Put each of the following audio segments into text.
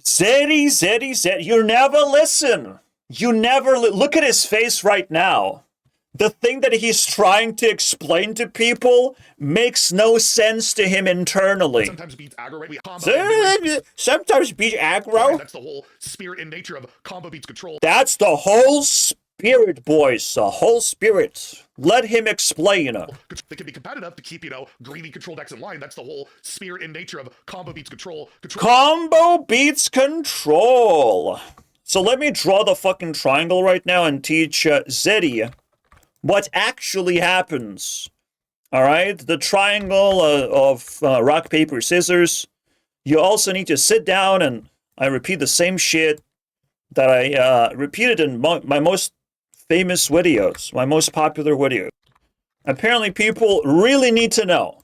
Zeddy, you never listen. You never look at his face right now. The thing that he's trying to explain to people makes no sense to him internally. Sometimes beats aggro, right? We combo. Sometimes beat aggro. That's the whole spirit and nature of combo beats control. That's the whole spirit, boys. The whole spirit. Let him explain. They can be competitive to keep, greedy control decks in line. That's the whole spirit and nature of combo beats control. Combo beats control. So let me draw the fucking triangle right now and teach Zeddy what actually happens. Alright? The triangle of rock, paper, scissors. You also need to sit down and I repeat the same shit that I repeated in my most famous videos, my most popular videos. Apparently people really need to know.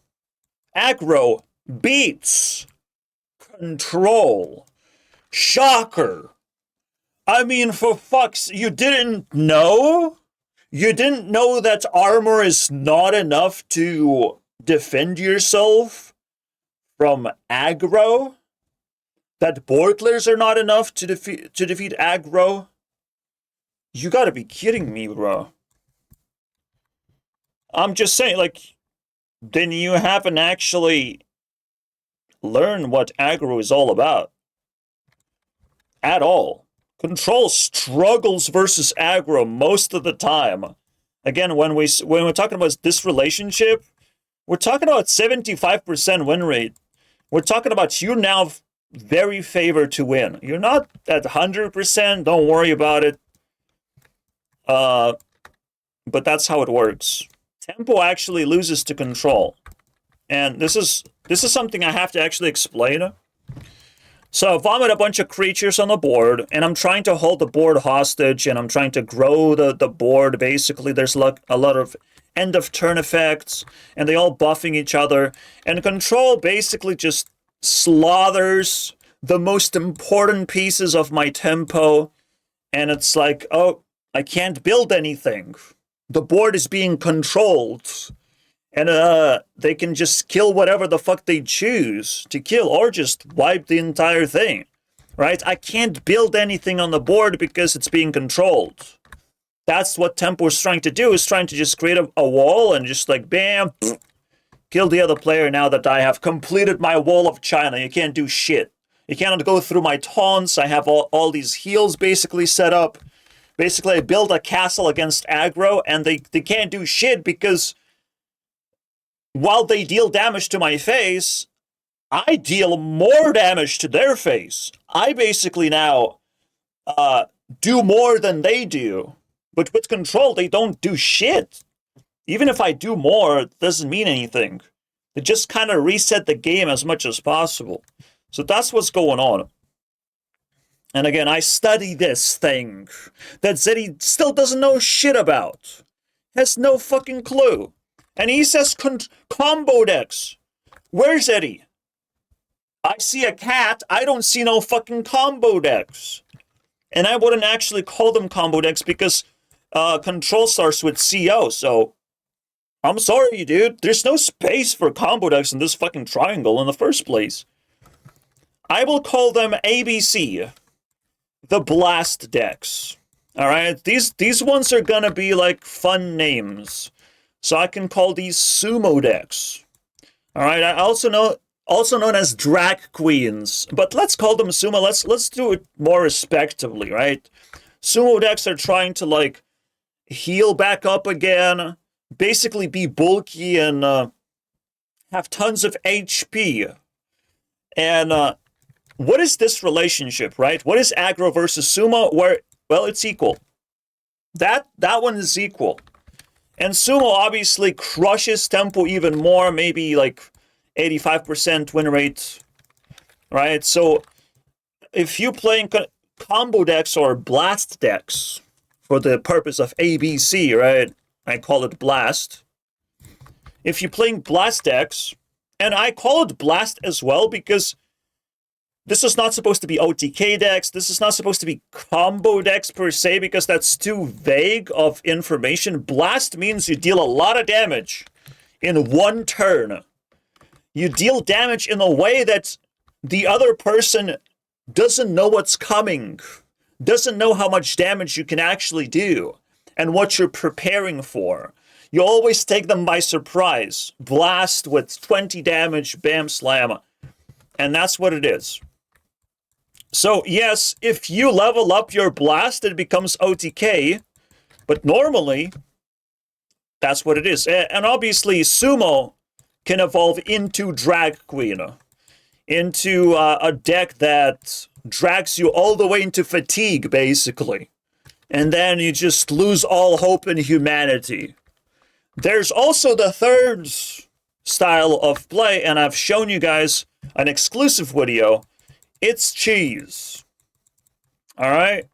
Aggro beats control. Shocker. I mean, for fuck's, you didn't know? You didn't know that armor is not enough to defend yourself from aggro? That board clears are not enough to defeat aggro? You gotta be kidding me, bro. I'm just saying, like, then you haven't actually learned what aggro is all about. At all. Control struggles versus aggro most of the time. Again, when we're talking about this relationship, we're talking about 75% win rate. We're talking about you now very favored to win. You're not at 100%, don't worry about it. But that's how it works. Tempo actually loses to control. And this is something I have to actually explain. So I vomit a bunch of creatures on the board, and I'm trying to hold the board hostage, and I'm trying to grow the board. Basically, there's a lot of end-of-turn effects, and they all buffing each other. And control basically just slaughters the most important pieces of my tempo, and it's like, oh, I can't build anything. The board is being controlled. And they can just kill whatever the fuck they choose to kill, or just wipe the entire thing, right? I can't build anything on the board because it's being controlled. That's what Tempo is trying to do, is trying to just create a wall and just like, bam, kill the other player now that I have completed my wall of China. You can't do shit. You cannot go through my taunts. I have all these heals basically set up. Basically, I build a castle against aggro, and they can't do shit because while they deal damage to my face, I deal more damage to their face. I basically now do more than they do. But with control, they don't do shit. Even if I do more, it doesn't mean anything. They just kind of reset the game as much as possible. So that's what's going on. And again, I study this thing that Zeddy still doesn't know shit about. Has no fucking clue. And he says combo decks. Where's Eddie? I see a cat. I don't see no fucking combo decks. And I wouldn't actually call them combo decks because control starts with CO. So I'm sorry, dude. There's no space for combo decks in this fucking triangle in the first place. I will call them ABC. The blast decks. Alright? These ones are gonna be like fun names. So I can call these sumo decks. Alright, also known as drag queens. But let's call them sumo. Let's do it more respectively, right? Sumo decks are trying to like heal back up again. Basically be bulky and have tons of HP. And what is this relationship, right? What is aggro versus sumo? Well, it's equal. That one is equal. And sumo obviously crushes tempo even more, maybe like 85% win rate, right? So if you're playing combo decks or blast decks for the purpose of ABC, right? I call it blast. If you're playing blast decks, and I call it blast as well because this is not supposed to be OTK decks. This is not supposed to be combo decks per se because that's too vague of information. Blast means you deal a lot of damage in one turn. You deal damage in a way that the other person doesn't know what's coming, doesn't know how much damage you can actually do, and what you're preparing for. You always take them by surprise. Blast with 20 damage, bam, slam. And that's what it is. So, yes, if you level up your blast, it becomes OTK. But normally, that's what it is. And obviously, Sumo can evolve into Drag Queen. Into a deck that drags you all the way into fatigue, basically. And then you just lose all hope in humanity. There's also the third style of play, and I've shown you guys an exclusive video. It's cheese. Alright?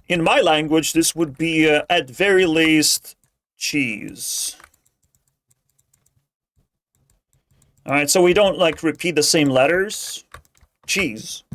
In my language, this would be, at very least, cheese. Alright, so we don't, like, repeat the same letters. Cheese.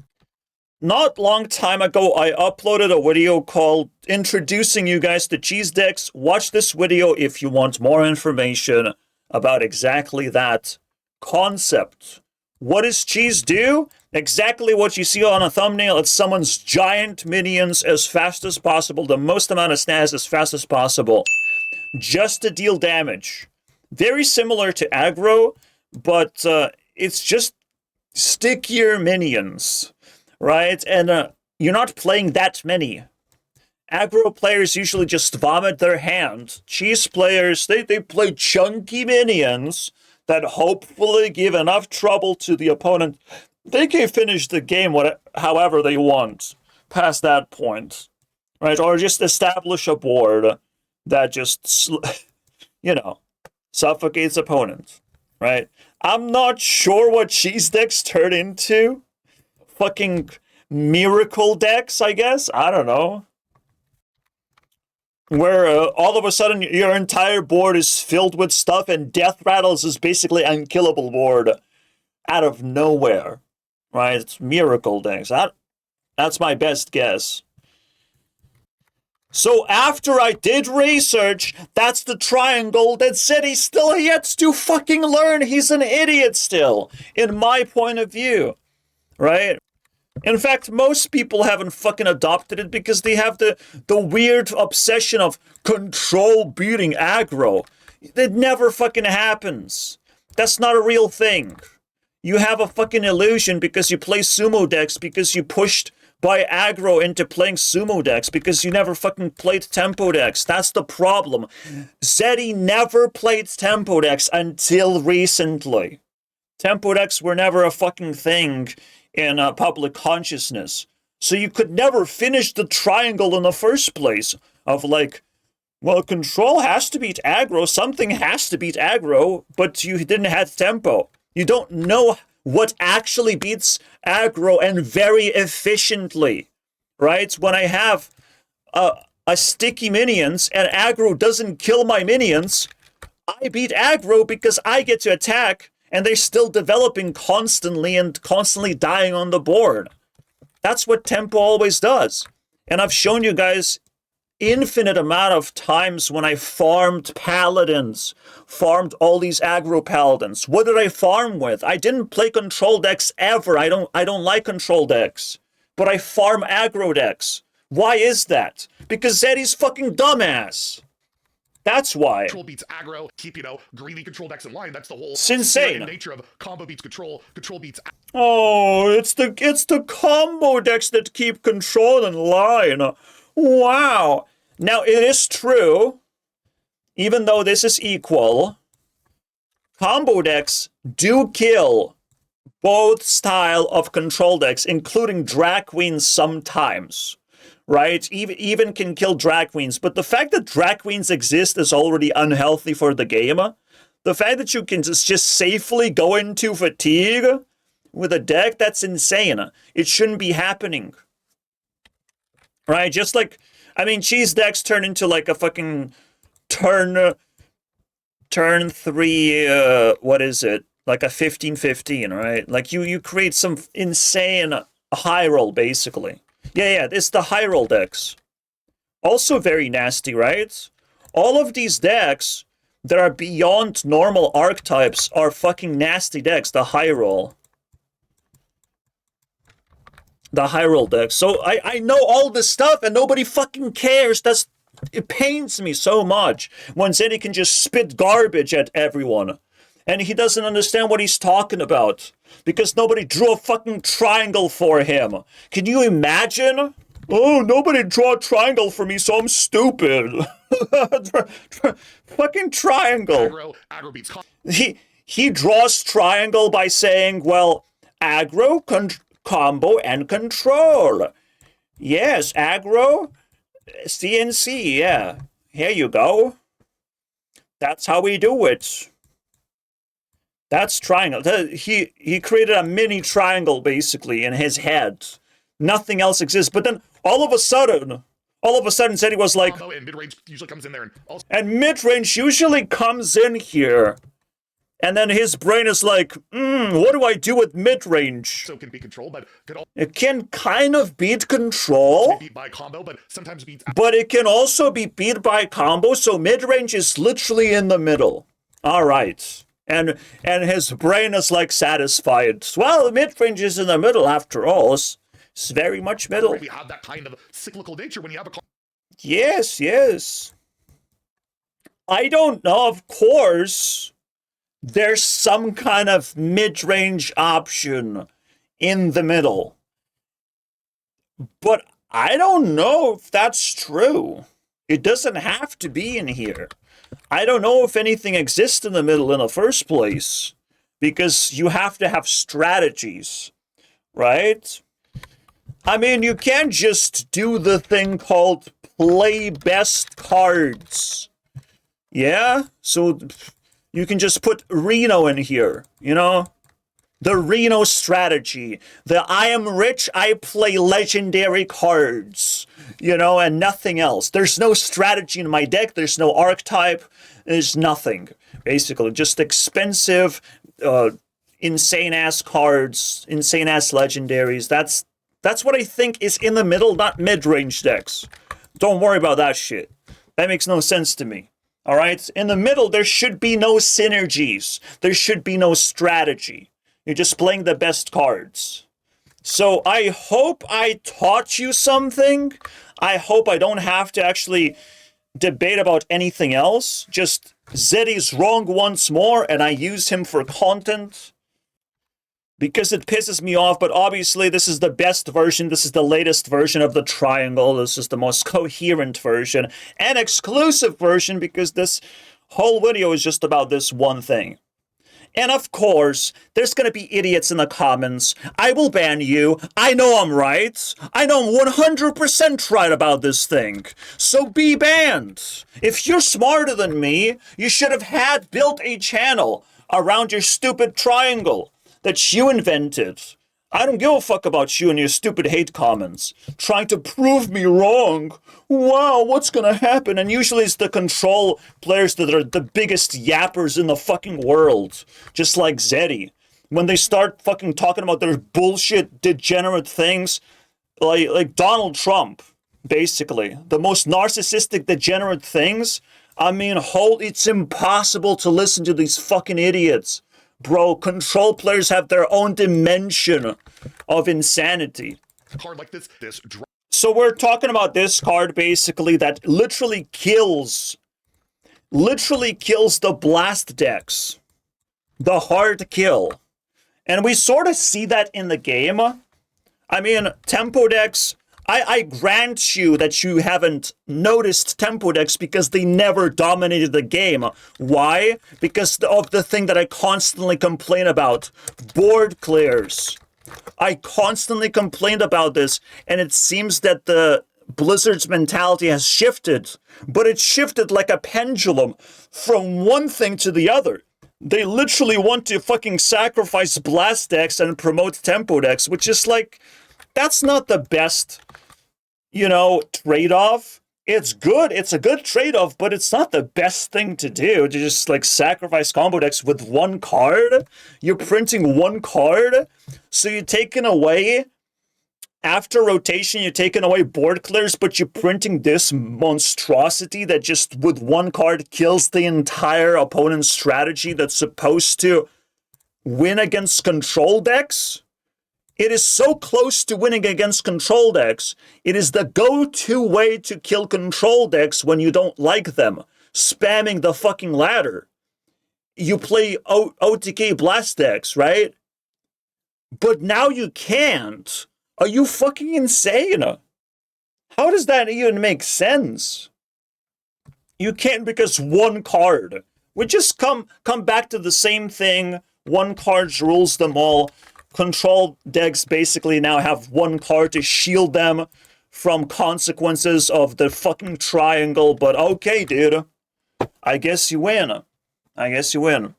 Not long time ago, I uploaded a video called Introducing You Guys to Cheese Decks. Watch this video if you want more information about exactly that concept. What does cheese do? Exactly what you see on a thumbnail. It summons giant minions as fast as possible, the most amount of stats as fast as possible, just to deal damage. Very similar to aggro, but it's just stickier minions. Right? And you're not playing that many. Aggro players usually just vomit their hand. Cheese players, they play chunky minions that hopefully give enough trouble to the opponent. They can finish the game however they want past that point. Right? Or just establish a board that just, you know, suffocates opponents. Right? I'm not sure what cheese decks turn into. Fucking miracle decks, I guess? I don't know. Where all of a sudden your entire board is filled with stuff and Death Rattles is basically unkillable board out of nowhere. Right? It's miracle decks. That's my best guess. So after I did research, that's the triangle that Zeddy still yet to fucking learn. He's an idiot still, in my point of view. Right? In fact, most people haven't fucking adopted it because they have the weird obsession of control beating aggro. It never fucking happens. That's not a real thing. You have a fucking illusion because you play sumo decks, because you pushed by aggro into playing sumo decks, because you never fucking played tempo decks. That's the problem. Zeddy never played tempo decks until recently. Tempo decks were never a fucking thing in public consciousness. So you could never finish the triangle in the first place of like, well, control has to beat aggro, something has to beat aggro, but you didn't have tempo. You don't know what actually beats aggro and very efficiently, right? When I have a sticky minions and aggro doesn't kill my minions, I beat aggro because I get to attack and they're still developing constantly and constantly dying on the board. That's what tempo always does. And I've shown you guys infinite amount of times when I farmed paladins, farmed all these aggro paladins. What did I farm with? I didn't play control decks ever. I don't like control decks. But I farm aggro decks. Why is that? Because Zeddy's fucking dumbass. That's why. Control beats aggro, keep, greedy control decks in line. That's the whole it's insane nature of combo beats control, control beats oh, it's the combo decks that keep control in line. Wow. Now, it is true, even though this is equal, combo decks do kill both style of control decks, including drag queens sometimes. Right? Even can kill drag queens. But the fact that drag queens exist is already unhealthy for the game. The fact that you can just safely go into fatigue with a deck, that's insane. It shouldn't be happening. Right? Just like, I mean, cheese decks turn into like a fucking turn 3, what is it? Like a 15-15, right? Like you create some insane high roll, basically. Yeah, it's the high roll decks. Also very nasty, right? All of these decks that are beyond normal archetypes are fucking nasty decks, the high roll. The high roll deck. So I know all this stuff and nobody fucking cares. It pains me so much when Zeddy can just spit garbage at everyone. And he doesn't understand what he's talking about. Because nobody drew a fucking triangle for him. Can you imagine? Oh, nobody drew a triangle for me, so I'm stupid. Fucking triangle. Aggro beats He draws triangle by saying, well, aggro, combo, and control. Yes, aggro, CNC, yeah. Here you go. That's how we do it. That's triangle. He created a mini triangle, basically, in his head. Nothing else exists. But then, all of a sudden, Zeddy was like... And mid-range usually comes in there. And mid-range usually comes in here. And then his brain is like, what do I do with mid-range? So it can be controlled, but it can kind of beat control. Beat by combo, but sometimes beats. But it can also be beat by combo, so mid-range is literally in the middle. All right. And his brain is like satisfied. Well, mid-range is in the middle after all. It's very much middle. We have that kind of cyclical nature when you have a... Yes, yes. I don't know, of course... There's some kind of mid-range option in the middle. But I don't know if that's true. It doesn't have to be in here. I don't know if anything exists in the middle in the first place. Because you have to have strategies, right? I mean, you can't just do the thing called play best cards. Yeah? So... You can just put Reno in here, you know? The Reno strategy. The I am rich, I play legendary cards, you know, and nothing else. There's no strategy in my deck. There's no archetype. There's nothing, basically. Just expensive, insane-ass cards, insane-ass legendaries. That's what I think is in the middle, not mid-range decks. Don't worry about that shit. That makes no sense to me. All right? In the middle, there should be no synergies. There should be no strategy. You're just playing the best cards. So I hope I taught you something. I hope I don't have to actually debate about anything else. Just Zeddy's wrong once more, and I use him for content. Because it pisses me off, but obviously this is the best version. This is the latest version of the triangle. This is the most coherent version and exclusive version because this whole video is just about this one thing. And of course, there's gonna be idiots in the comments. I will ban you. I know I'm right. I know I'm 100% right about this thing. So be banned. If you're smarter than me, you should have built a channel around your stupid triangle that you invented. I don't give a fuck about you and your stupid hate comments. Trying to prove me wrong. Wow, what's gonna happen? And usually it's the control players that are the biggest yappers in the fucking world. Just like Zeddy. When they start fucking talking about their bullshit, degenerate things, like Donald Trump, basically. The most narcissistic, degenerate things. I mean, it's impossible to listen to these fucking idiots. Bro, control players have their own dimension of insanity. A card like this so we're talking about this card, basically, that literally kills the blast decks. The hard kill. And we sort of see that in the game. I mean, tempo decks... I grant you that you haven't noticed tempo decks because they never dominated the game. Why? Because of the thing that I constantly complain about. Board clears. I constantly complained about this, and it seems that the Blizzard's mentality has shifted. But it shifted like a pendulum from one thing to the other. They literally want to fucking sacrifice blast decks and promote tempo decks, which is like... That's not the best, you know, trade-off. It's good. It's a good trade-off, but it's not the best thing to do. To just, like, sacrifice combo decks with one card. You're printing one card. So you're taking away, after rotation, you're taking away board clears, but you're printing this monstrosity that just, with one card, kills the entire opponent's strategy that's supposed to win against control decks. It is so close to winning against control decks. It is the go-to way to kill control decks when you don't like them. Spamming the fucking ladder. You play OTK blast decks, right? But now you can't. Are you fucking insane? How does that even make sense? You can't because one card. We just come back to the same thing. One card rules them all. Control decks basically now have one card to shield them from consequences of the fucking triangle. But okay, dude. I guess you win. I guess you win.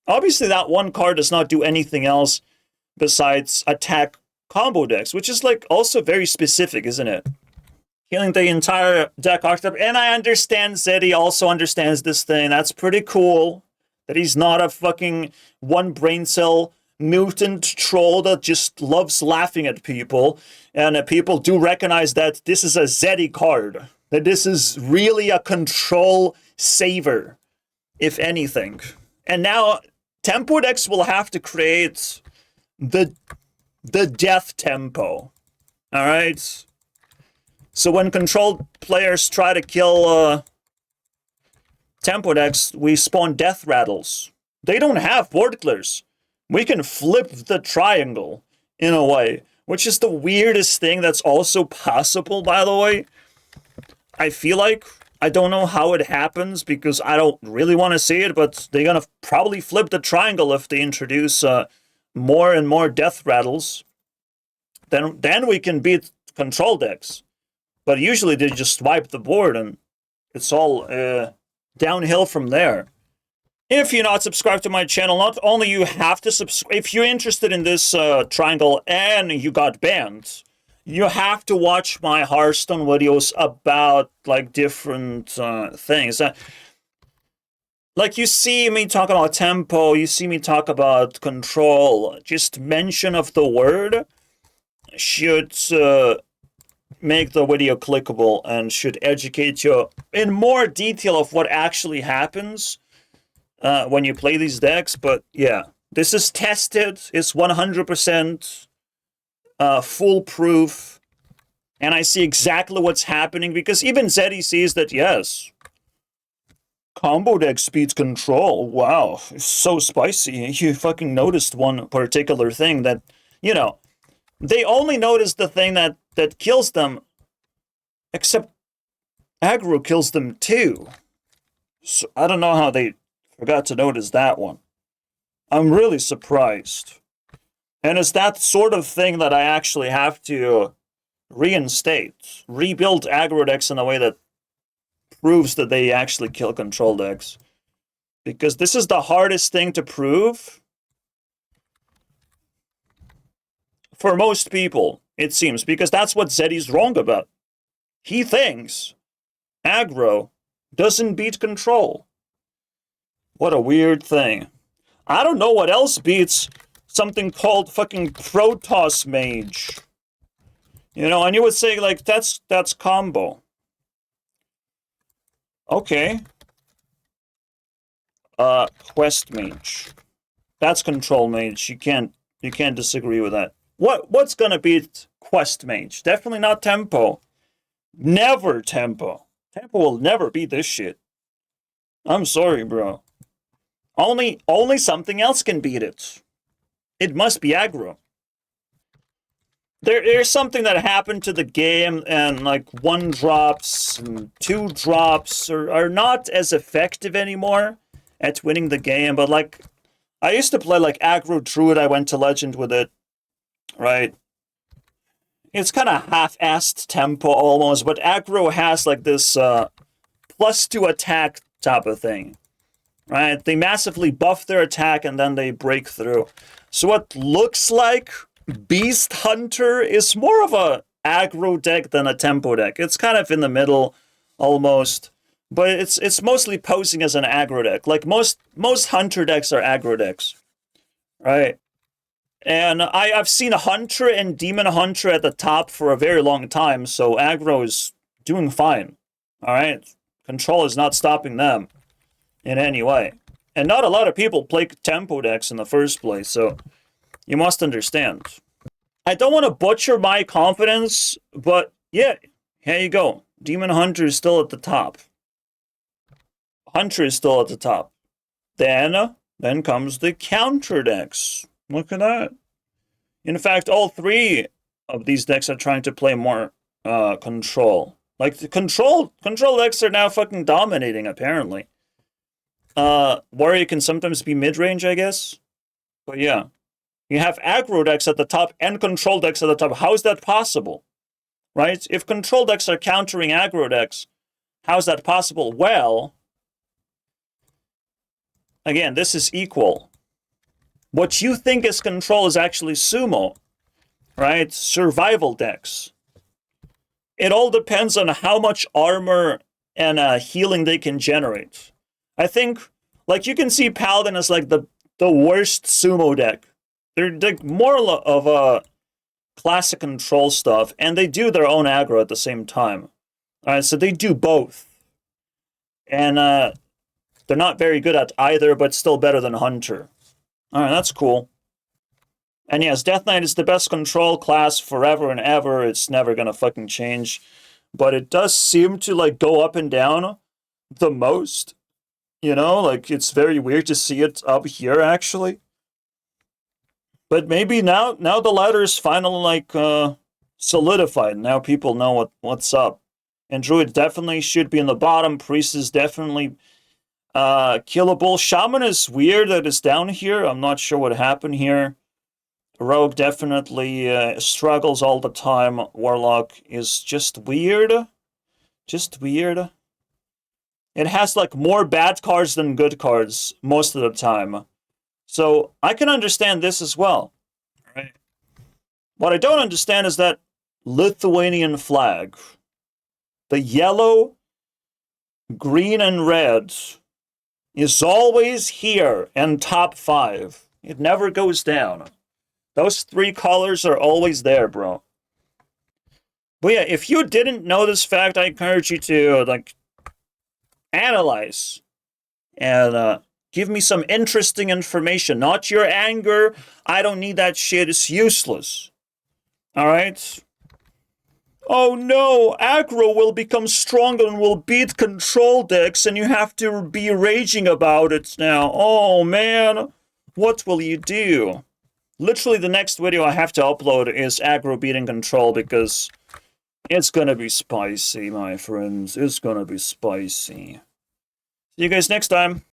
Obviously, that one card does not do anything else besides attack combo decks, which is like also very specific, isn't it? Killing the entire deck archetype. And I understand Zeddy also understands this thing. That's pretty cool. That he's not a fucking one brain cell mutant troll that just loves laughing at people. And people do recognize that this is a Zeddy card. That this is really a control saver, if anything. And now tempo decks will have to create the death tempo. Alright? So when control players try to kill tempo decks, we spawn death rattles. They don't have board clears. We can flip the triangle in a way, which is the weirdest thing that's also possible, by the way. I feel like, I don't know how it happens because I don't really want to see it, but they're gonna probably flip the triangle if they introduce more and more death rattles. Then we can beat control decks. But usually they just wipe the board and it's all downhill from there. If you're not subscribed to my channel, not only you have to subscribe, if you're interested in this triangle and you got banned, you have to watch my Hearthstone videos about like different things. Like you see me talk about tempo, you see me talk about control. Just mention of the word should make the video clickable and should educate you in more detail of what actually happens when you play these decks. But yeah, this is tested. It's 100% foolproof. And I see exactly what's happening because even Zeddy sees that, yes, combo deck speeds control. Wow, it's so spicy. You fucking noticed one particular thing that, you know, they only notice the thing that kills them, except aggro kills them too. So I don't know how they forgot to notice that one. I'm really surprised. And it's that sort of thing that I actually have to reinstate. Rebuild aggro decks in a way that proves that they actually kill control decks. Because this is the hardest thing to prove for most people, it seems, because that's what Zeddy's wrong about. He thinks aggro doesn't beat control. What a weird thing. I don't know what else beats something called fucking Protoss Mage. You know, and you would say, like, that's combo. Okay. Quest Mage. That's Control Mage. You can't disagree with that. What's gonna beat Quest Mage? Definitely not Tempo. Never Tempo. Tempo will never beat this shit. I'm sorry, bro. Only something else can beat it. It must be aggro. There's something that happened to the game, and like 1-drops and 2-drops are not as effective anymore at winning the game. But like, I used to play like aggro druid. I went to legend with it, right? It's kind of half-assed tempo almost, but aggro has like this +2 attack type of thing, right? They massively buff their attack and then they break through. So what looks like Beast Hunter is more of a aggro deck than a tempo deck. It's kind of in the middle, almost, but it's mostly posing as an aggro deck. Like most Hunter decks are aggro decks, right? And I've seen Hunter and Demon Hunter at the top for a very long time, so aggro is doing fine, all right? Control is not stopping them in any way. And not a lot of people play tempo decks in the first place, so you must understand. I don't want to butcher my confidence, but yeah, here you go. Demon Hunter is still at the top. Hunter is still at the top. Then comes the counter decks. Look at that. In fact, all three of these decks are trying to play more control. Like the control decks are now fucking dominating, apparently. Warrior can sometimes be mid-range, I guess. But yeah. You have aggro decks at the top and control decks at the top. How is that possible? Right? If control decks are countering aggro decks, how is that possible? Well, again, this is equal. What you think is control is actually sumo, right? Survival decks. It all depends on how much armor and healing they can generate. I think, like, you can see Paladin as like the worst sumo deck. They're like more of a classic control stuff, and they do their own aggro at the same time. All right, so they do both, and they're not very good at either, but still better than Hunter. All right, that's cool. And yes, Death Knight is the best control class forever and ever. It's never gonna fucking change, but it does seem to like go up and down the most. You know, like it's very weird to see it up here actually. But maybe now the ladder is finally like solidified. Now people know what's up. And Druid definitely should be in the bottom. Priest is definitely killable. Shaman is weird that it's down here. I'm not sure what happened here. Rogue definitely struggles all the time. Warlock is just weird. Just weird. It has like more bad cards than good cards most of the time. So I can understand this as well. Right? What I don't understand is that Lithuanian flag. The yellow, green, and red is always here in top 5. It never goes down. Those 3 colors are always there, bro. But yeah, if you didn't know this fact, I encourage you to like analyze and give me some interesting information. Not your anger. I don't need that shit. It's useless. Alright? Oh no, aggro will become stronger and will beat control decks and you have to be raging about it now. Oh man, what will you do? Literally the next video I have to upload is aggro beating control because it's gonna be spicy, my friends. It's gonna be spicy. See you guys next time.